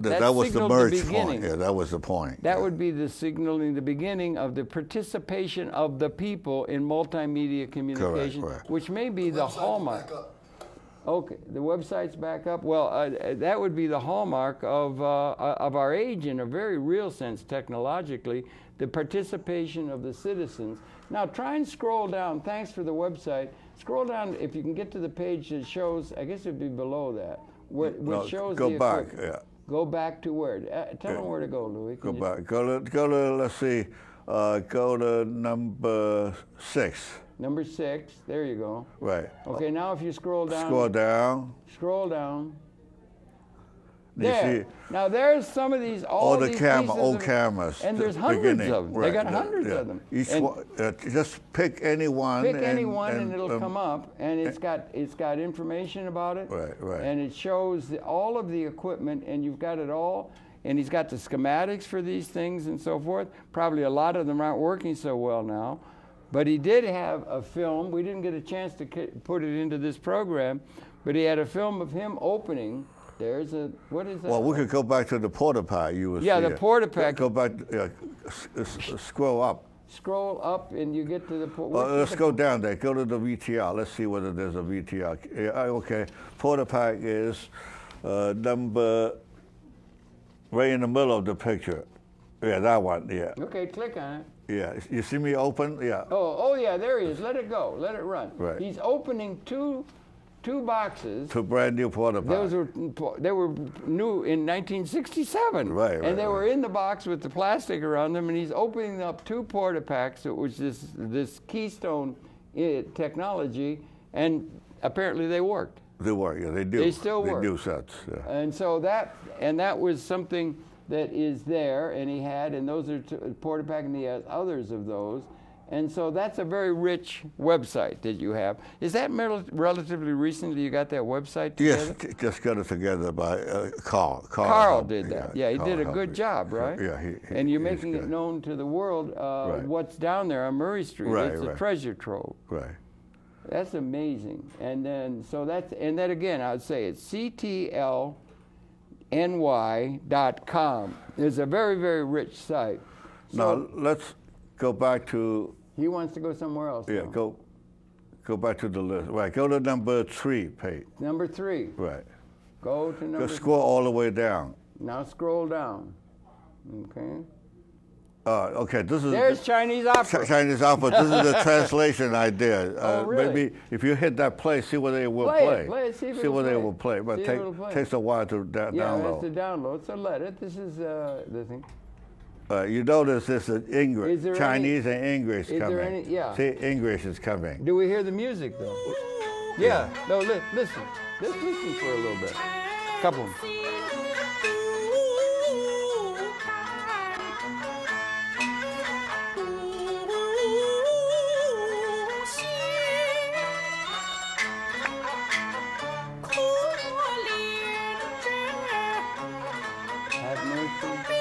merge point. Yeah, that was the point. That would be the signaling the beginning of the participation of the people in multimedia communication, which may be the hallmark. Okay, the website's back up. Well, that would be the hallmark of our age in a very real sense, technologically, the participation of the citizens. Now, try and scroll down. Thanks for the website. Scroll down, if you can get to the page that shows, I guess it would be below that, which shows go back, yeah. Go back to where? Tell them where to go, Louis. Go back. Go to, let's see, go to number 6. Number 6, there you go. Right. Okay, now if you scroll down. Scroll down. Scroll down. You see, now there's some of these all the old cameras, and there's hundreds of them. Right. They got hundreds of them. Each one, just pick any one. Pick any one, and it'll come up, and it's got information about it. Right. And it shows all of the equipment, and you've got it all. And he's got the schematics for these things and so forth. Probably a lot of them aren't working so well now. But he did have a film. We didn't get a chance to put it into this program, but he had a film of him opening. There's a, what is that? Well, we could go back to the porta pack. You would see the porta pack. Go back, scroll up. Scroll up and you get to the let's go down there. Go to the VTR. Let's see whether there's a VTR. Yeah, okay. Porta pack is number, right in the middle of the picture. Yeah, that one, yeah. Okay, click on it. Yeah, you see me open? Yeah. Oh yeah, there he is. Let it go. Let it run. Right. He's opening two boxes. Two brand new porta packs. They were new in 1967. Right. And they were in the box with the plastic around them, and he's opening up two porta packs, which is this Keystone technology, and apparently they worked. They work. Yeah, they do. They still work. They do sets. Yeah. And so that was something that is there, and he had, and those are porta pack, and he has others of those. And so that's a very rich website that you have. Is that relatively recently you got that website together? Yes, just got it together by Carl. Carl did that. Yeah, he did a good job, right? Yeah, and you're making it known to the world what's down there on Murray Street. Right, it's a treasure trove. Right. That's amazing. And then, and then again, I would say it's CTLNY.com. It's a very, very rich site. So now, let's go back to... He wants to go somewhere else. Yeah, now. go back to the list. Right, go to number 3 page. Number 3. Right. Go to number 3. Just scroll all the way down. Now scroll down. Okay. Okay, this is... There's Chinese opera. Chinese opera. This is the translation I did. Really? Maybe if you hit that play, see what they will play. Play it, see what they will play. But it takes a while to download. Yeah, it has to download. So let it. This is the thing. You notice this is English, Chinese and English coming. Is there any, yeah. See, English is coming. Do we hear the music though? Yeah. No, listen. Just listen for a little bit. Couple of them. Have mercy.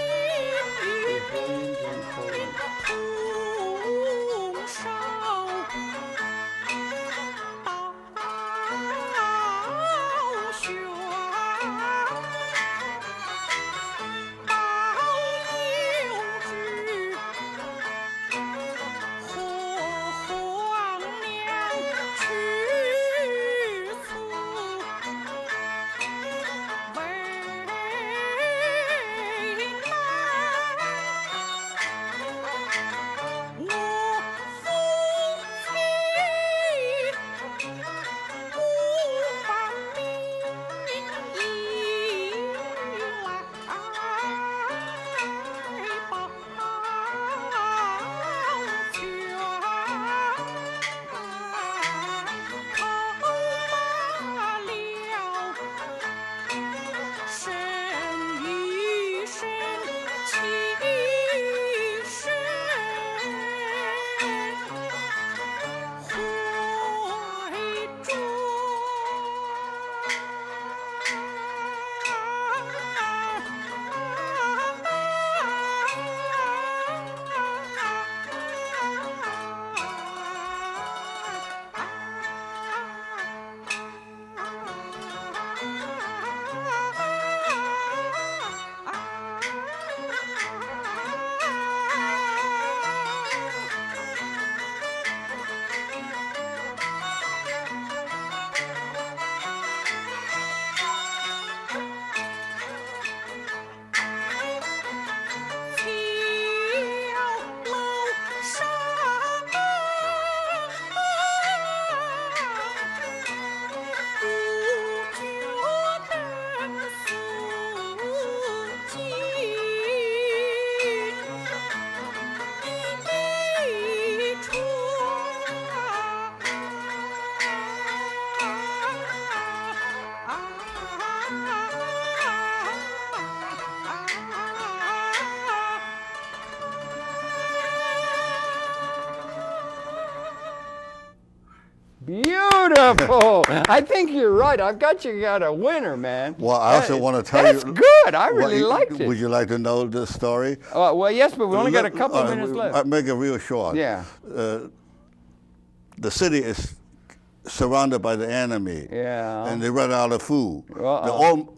Beautiful. I think you're right. I've got a winner, man. Well, I also want to tell you. That's good. I really liked it. Would you like to know this story? Well, yes, but we only got a couple of minutes left. I'll make it real short. Yeah. The city is surrounded by the enemy. Yeah. And they run out of food.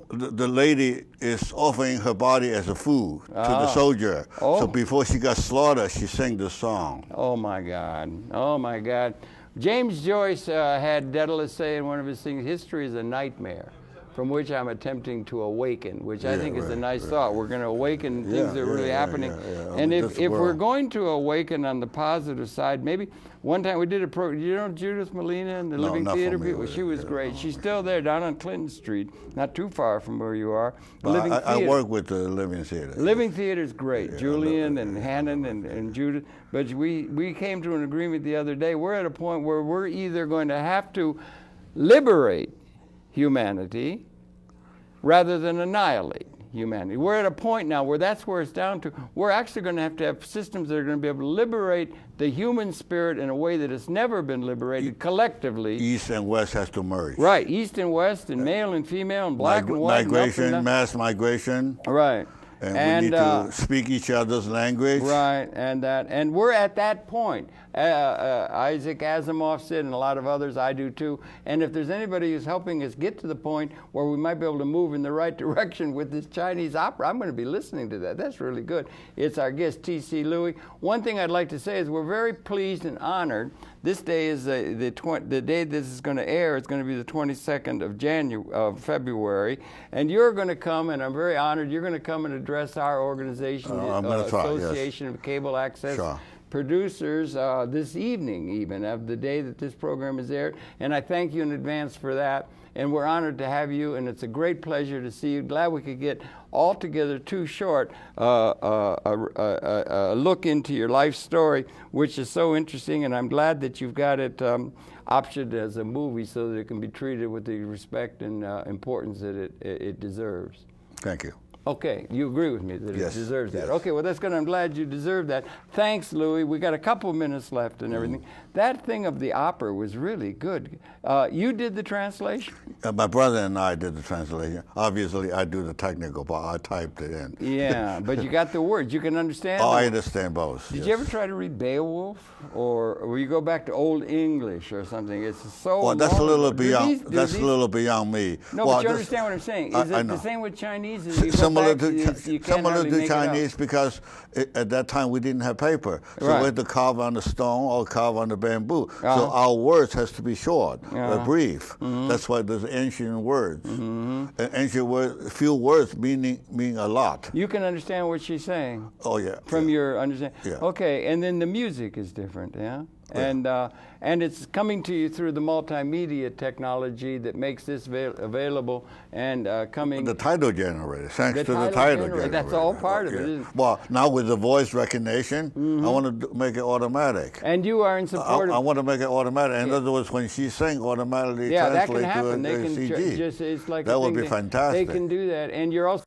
The lady is offering her body as a food to the soldier. So before she got slaughtered, she sang the song. Oh, my God. Oh, my God. James Joyce had Daedalus say in one of his things, history is a nightmare from which I'm attempting to awaken, which I think is a nice thought. We're going to awaken things that are really happening. And if we're going to awaken on the positive side, maybe one time we did a program, you know Judith Molina and the Living Theater people? She was great. She's still there down on Clinton Street, not too far from where you are. I work with the Living Theater. Living Theater is great. Julian and Hannon and Judith. But we came to an agreement the other day. We're at a point where we're either going to have to liberate humanity rather than annihilate humanity. We're at a point now where that's where it's down to. We're actually going to have systems that are going to be able to liberate the human spirit in a way that has never been liberated collectively. East and West has to merge. Right, East and West, and male and female, and black and white. Migration, mass migration. Right. And we need to speak each other's language. Right, and we're at that point. Isaac Asimov said, and a lot of others, I do too. And if there's anybody who's helping us get to the point where we might be able to move in the right direction with this Chinese opera, I'm going to be listening to that. That's really good. It's our guest, T.C. Lui. One thing I'd like to say is we're very pleased and honored. This day is the day this is going to air. It's going to be the 22nd of February, and you're going to come, and I'm very honored. You're going to come and address our organization, Association of Cable Access Producers, this evening, even of the day that this program is aired. And I thank you in advance for that. And we're honored to have you, and it's a great pleasure to see you. Glad we could get all together too short a look into your life story, which is so interesting, and I'm glad that you've got it optioned as a movie so that it can be treated with the respect and importance that it deserves. Thank you. Okay, you agree with me that it deserves that. Okay, well, that's good. I'm glad you deserve that. Thanks, Louis. We got a couple of minutes left and everything. That thing of the opera was really good. You did the translation? My brother and I did the translation. Obviously, I do the technical part. I typed it in. Yeah, but you got the words. You can understand them? I understand both. Did you ever try to read Beowulf? Or will you go back to Old English or something? It's so well, that's a little beyond. That's a little beyond me. No, but you understand what I'm saying. Is it the same with Chinese? Similar to Chinese, because at that time we didn't have paper, so we had to carve on the stone or carve on the bamboo. So our words has to be short, brief. That's why there's ancient words. Ancient words, few words mean a lot. You can understand what she's saying. Oh yeah. From your understanding. Yeah. Okay, and then the music is different, yeah. And it's coming to you through the multimedia technology that makes this available and coming. The title generator, thanks to the title generator. That's all part of it, isn't it? Well, now with the voice recognition, I want to make it automatic. And you are in support of. I want to make it automatic. In other words, when she sings, automatically translate to a CD. It's like that would be fantastic. They can do that, and you're also.